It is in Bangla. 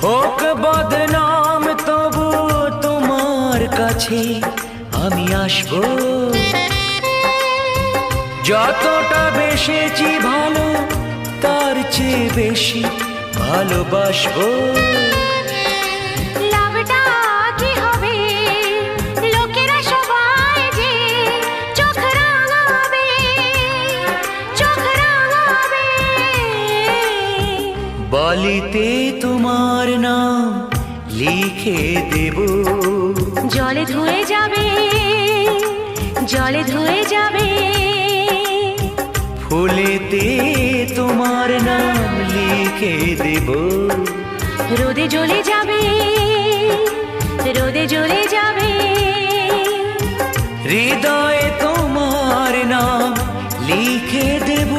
হোক বদনাম তবু তোমার কাছে আমি আসবো। যতটা বেসেছি ভালো তার চেয়ে বেশি ভালোবাসবো। লাভটা কি হবে লোকেরা সবাই যে চোখ রাঙাবে, চোখ রাঙাবে। বলিতে তোমার নাম লিখে দেব, জলে ধুয়ে যাবে, জলে ধুয়ে যাবে। ফুলেতে তোমার নাম লিখে দেব, রোদে জ্বলে যাবে, রোদে জ্বলে যাবে। হৃদয়ে তোমার নাম লিখে দেব।